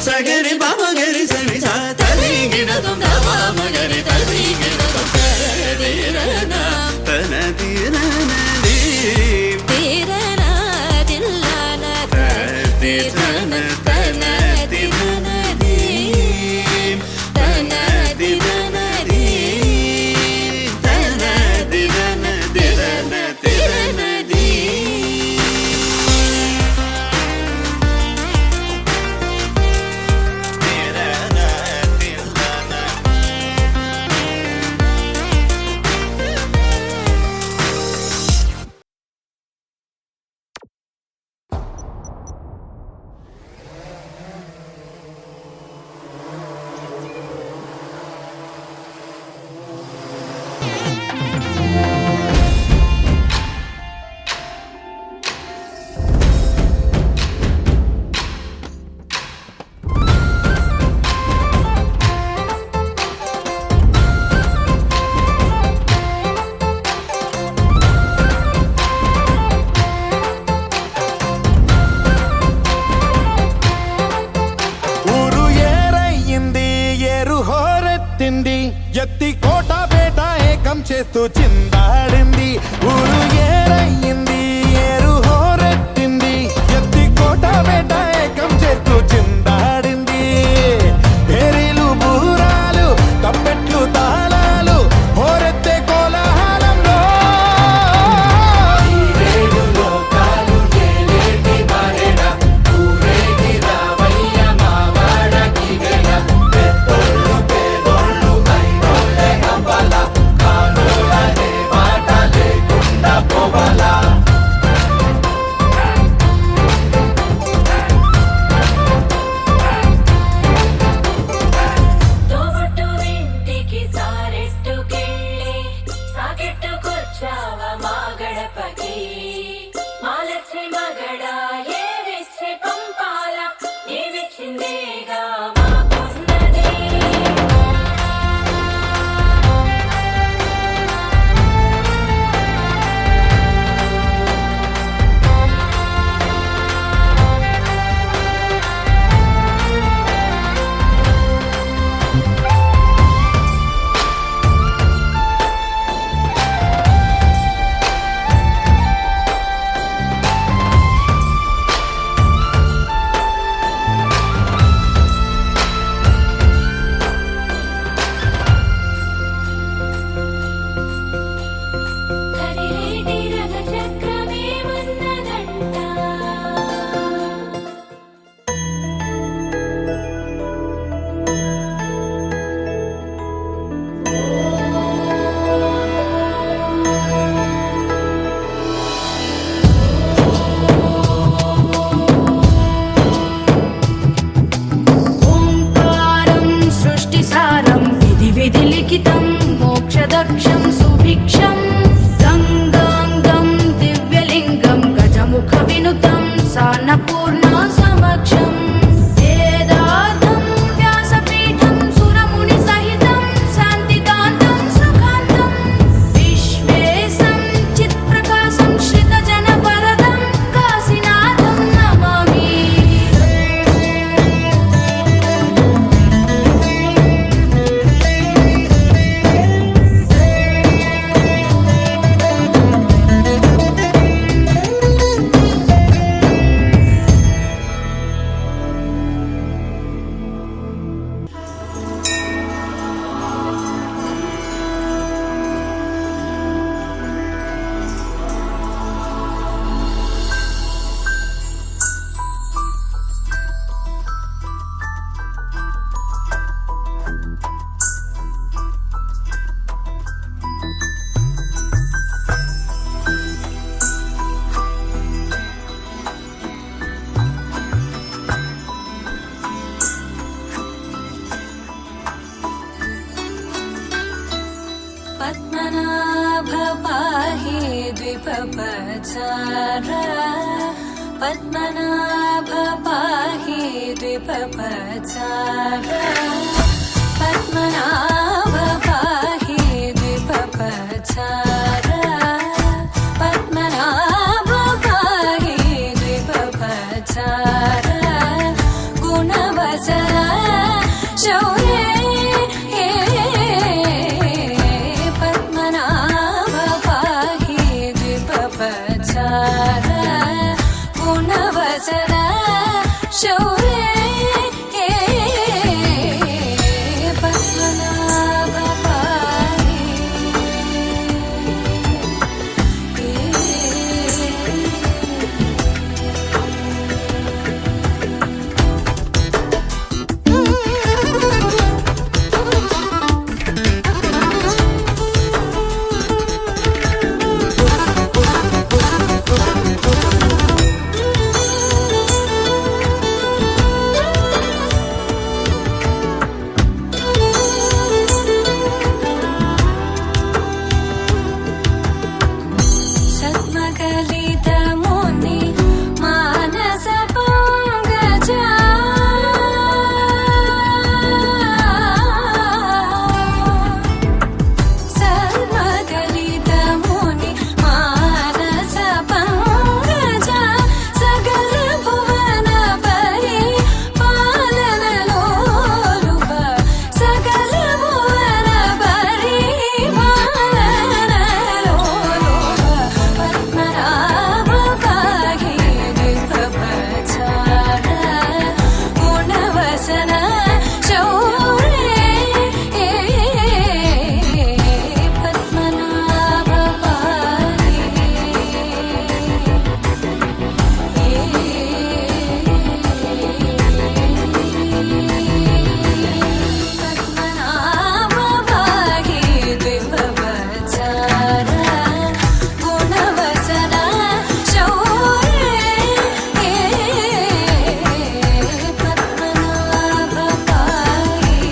సగరి బామ గరి సరి సా తరి గిడదం దవా మగరి తరి గిడదం తరదిరనా తనదిరనా దీం తీరనా దిల్లానా తరదిరనా తనదిరనా దీం తనదిరనా దీం తనదిరనా దిరనా తిరనా ఎత్తి కోట బేట ఏకం చేస్తూ చిందాడింది ఊరు ఏరయ్యింది ఏరు హోరెత్తింది ఎత్తి కోట బేట ఏకం చేస్తూ చిందాడింది పేరీలు బూరాలు తప్పెట్లు తాళాలు హోరెత్తే కోలాహలంలో मोक्षदक्षं सुभिक्षं गङ्गाङ्गं दिव्यलिङ्गं गजमुखविनुतं सान्नपूर्णा समक्षं वेदार्थं व्यासपीठं सुरमुनिसहितं शान्तिकान्तं सुखान्तं विश्वेशं चित्प्रकाशं श्रितजनवरदं काशीनाथं नमामि पद्मनाभ पाहि द्विपपचार पद्मनाभ पाहि द्विपपचार पद्मनाभ पाहि द्विपपचार पद्मनाभ पाहि द्विपपचार गुणवचन सदा शौर्ये पद्मनाभ पाहि सद्मकलितमुनि मानस पङ्कजा सद्मकलितमुनि मानस पङ्कजा सकल भुवन परि पालनलोलुप सकल भुवन परि पालनलोलुप पद्मनाभ पाहि दिव्यप्रचार गुणवसन शौर्ये पद्मनाभ पाहि पद्मनाभ पाहि दिव्यप्रचार गुणवसन शौर्ये पद्मनाभ पाहि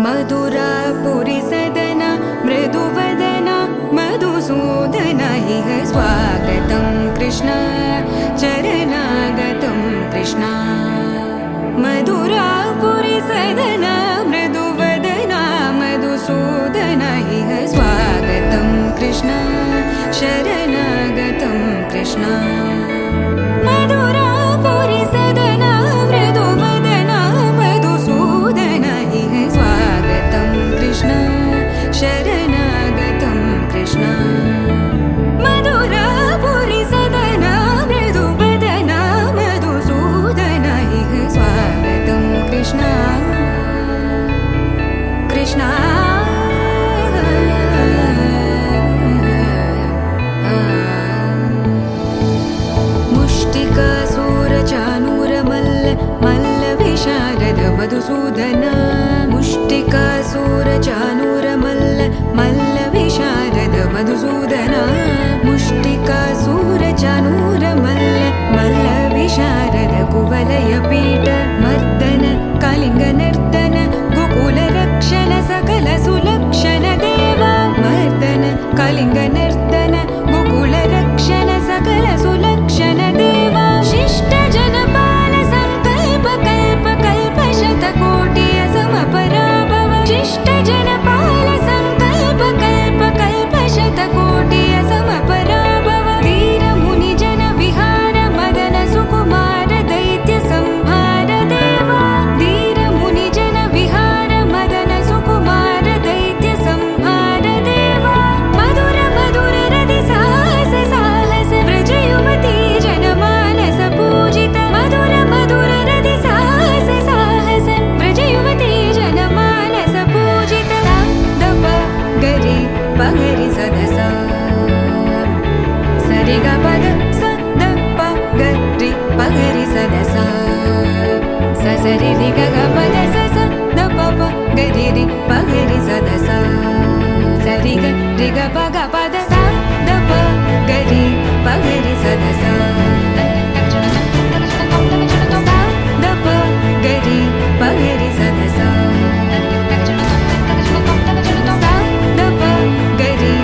मधुरापुरी सदन मृदुवदन मधुसूदन इह स्वागतं कृष्ण चरणागतं कृष्ण मधुरापुरी सदन मृदुवदन मधुसूदन इह स्वागतं कृष्ण शरणागतं कृष्ण मधुरापुरी सदन मृदुवदन मधुसूदन इह स्वागतं कृष्ण शरणागतं कृष्ण मधुरापुरी सदन मृदुवदन मधुसूदन इह स्वागतं कृष्ण कृष्ण मुष्टिकासूरचानूरमल्ल मल्लविशारद मधुसूदन मुष्टिकासूरचानूरमल्ल मल्लविशारद मधुसूदन मुष्टिकासूरचानूरमल्ल मल्लविशारद कुवलयपीठ मर्दन कलिङ्गनर्दन गोकुलरक्षण सकल सुलक्षण देवा मर्दन कलिङ्गनर्दन गोकुलरक्षण सकल सुलक्षण देवा शिष्ट जनपाल संकल्प कल्प कल्प शतकोटि असमपराभव शिष्ट जनपाल संकल्प कल्प कल्प शतकोटि असमपराभव धीर मुनि जन विहार मदन सुकुमार दैत्य संहार देवा धीर मुनि जन विहार मदन सुकुमार दैत्य संहार देवा मधुर मधुर रति साहस साहस व्रज युवती जनमानस पूजित मधुर मधुर रति साहस साहस व्रज युवती जनमानस पूजित दप गरि पगरि सदस सरि ग पद स द प गरि पगरि सदस स सरि रि ग ग पद स स द प प गरि रि पगरि सदस सरि ग रि ग प ग पद स द प गरि पगरि सदस द प गरि पगरि सदस द प गरि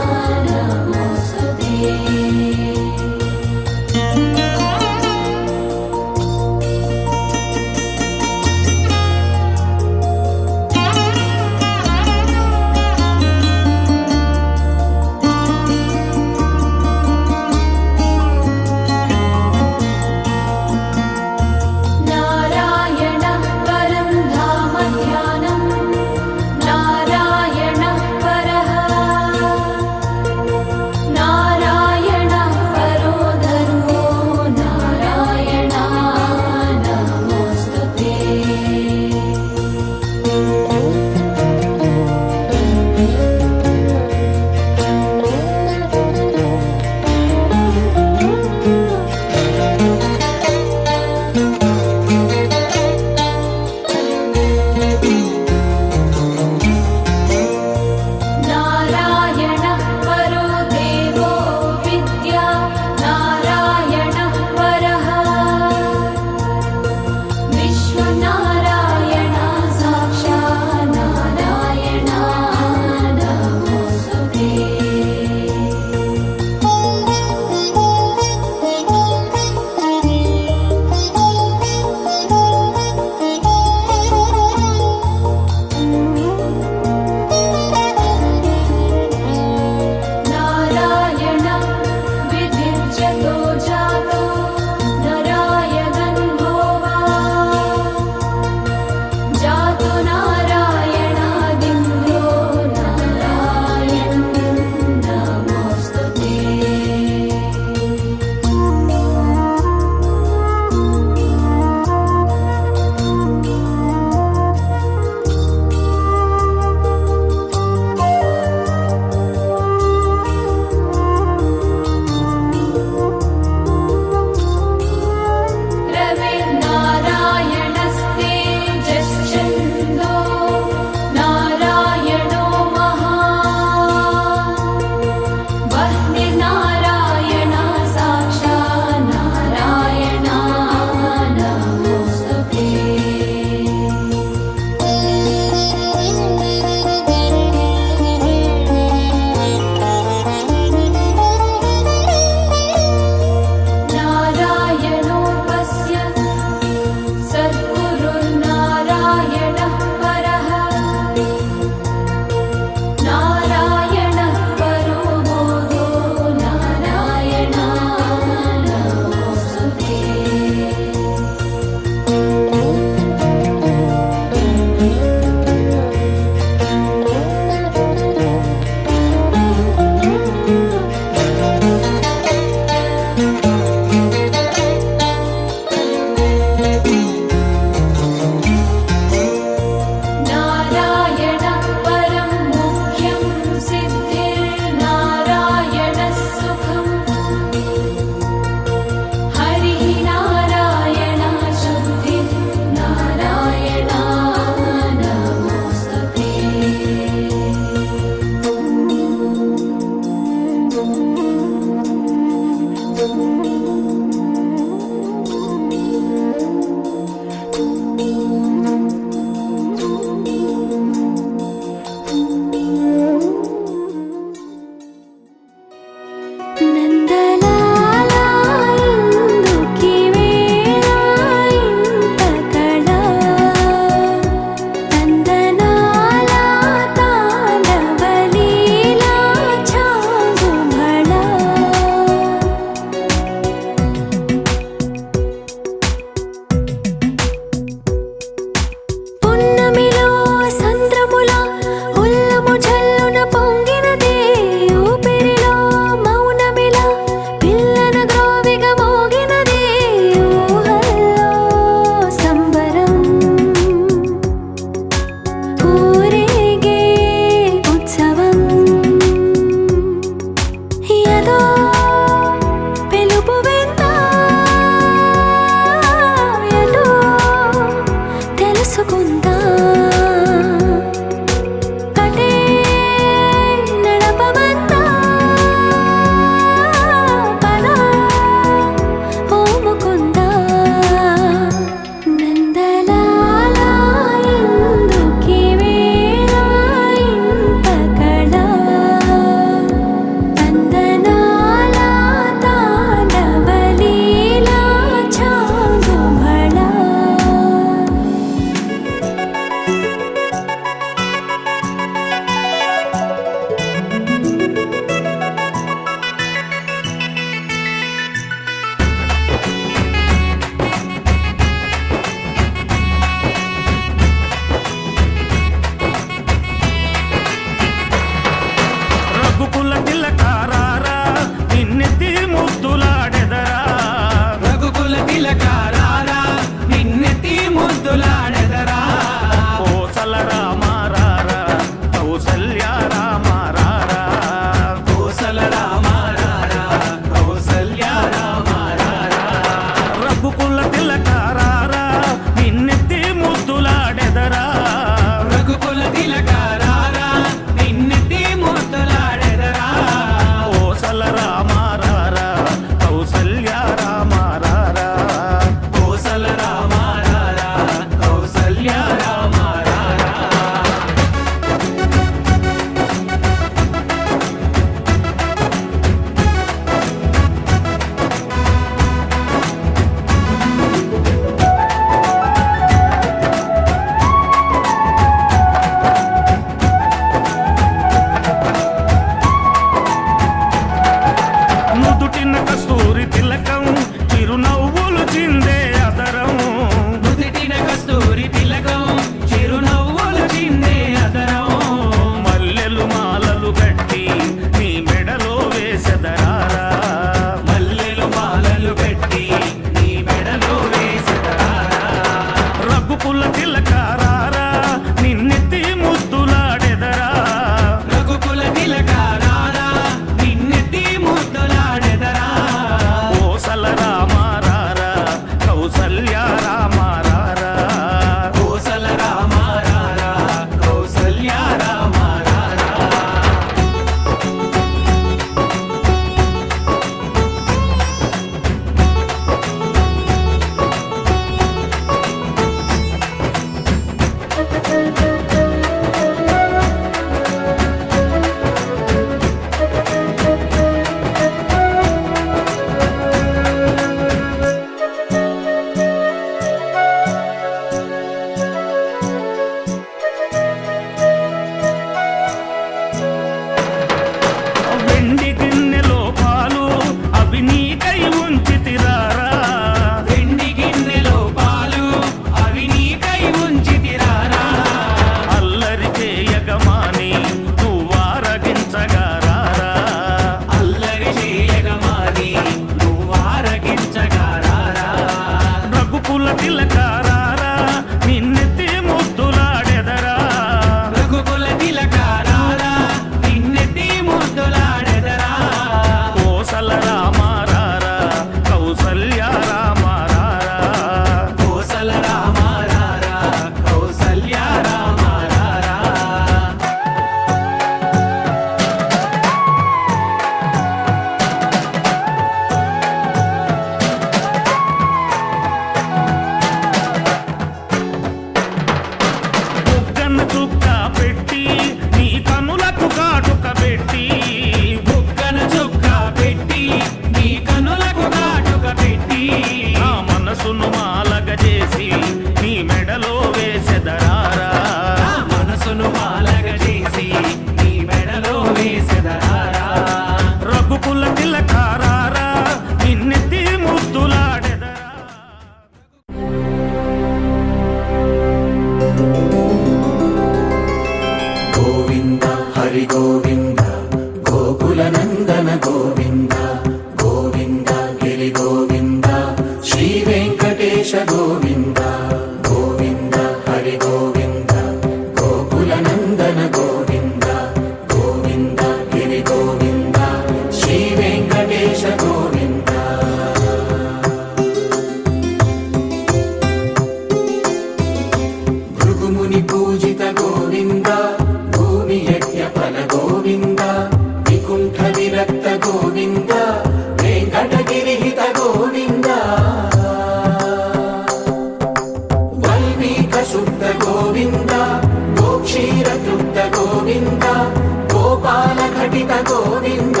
గోవింద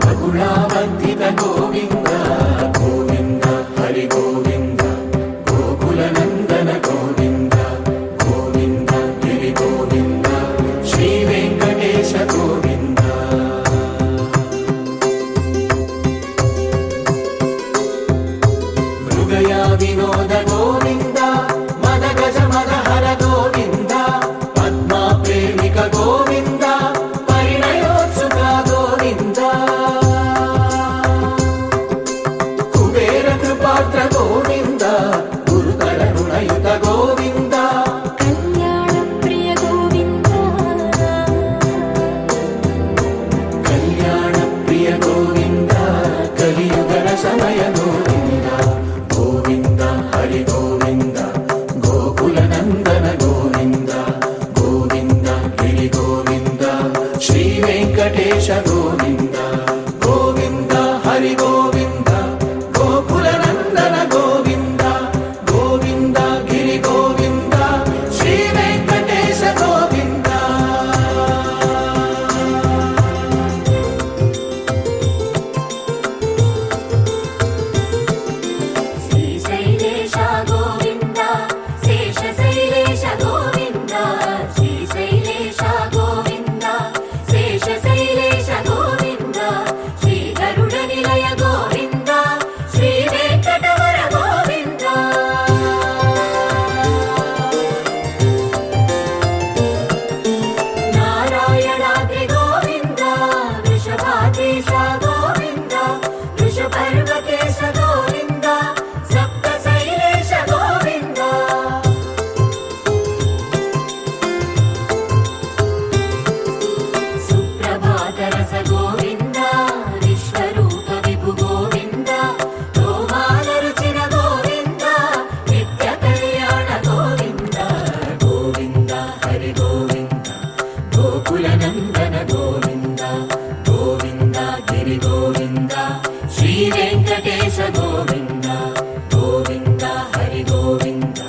బహుళావర్ధిత గోవింద గోవింద హరి గోవింద గోకుల నందన గోవింద గోవింద గిరి గోవింద శ్రీ వెంకటేశ గోవింద మృగయా వినోద గోవింద మద గజ మద హర గోవింద పద్మా ప్రేమిక గోవింద పరిణయోత్సుక గోవింద కుబేర కృపాత్ర గోవింద గురుతర రుణయుత గోవింద కళ్యాణ ప్రియ గోవింద కళ్యాణ ప్రియ గోవింద కలియుగ సమయ గోవింద గోవింద హరి గోవింద గోకుల నందన గోవింద గోవింద గిరి గోవింద శ్రీ వెంకటేశ గోవింద గోవింద హరి గోవింద గోకుల నందన గోవింద గోవింద గిరి గోవింద శ్రీ వెంకటేశ గోవింద శ్రీశైలేశ గోవింద శేషశైలేశ గోవింద శ్రీశైలేశ గోవింద శేషశైలేశ గోవింద శ్రీ గరుడ నిలయ గోవింద శ్రీ వెంకటవర గోవింద నారాయణాద్రి గోవింద వృషభాద్రీశ గోవింద వృషపర్వకేశ గోవింద సప్తశైలేశ గోవింద సుప్రభాతరస గోవింద విశ్వరూప విభు గోవింద గోమాల రుచిన గోవింద నిత్య కళ్యాణ గోవింద గోవింద హరి గోవింద గోకుల నందన గోవింద గోవింద గిరి గోవింద శ్రీ వెంకటేశ గోవింద గోవింద హరి గోవింద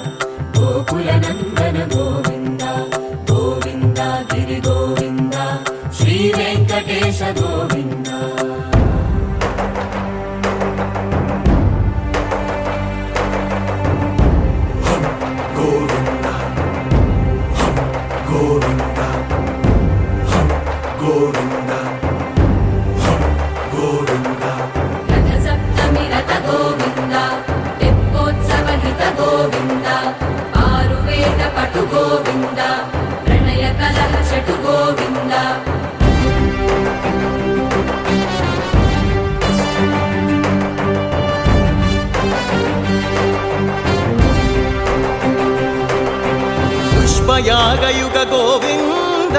గోకుల నందన గోవింద గోవింద గిరి గోవింద శ్రీ వెంకటేశ గోవింద గోవింద గోవింద గోవింద గోవింద రథ సప్తమి రథ గోవింద తెప్పోత్సవ హిత గోవింద ఆరువేద పటు గోవింద ప్రణయ కలహ షటు గోవింద పుష్పయాగయుగ గోవింద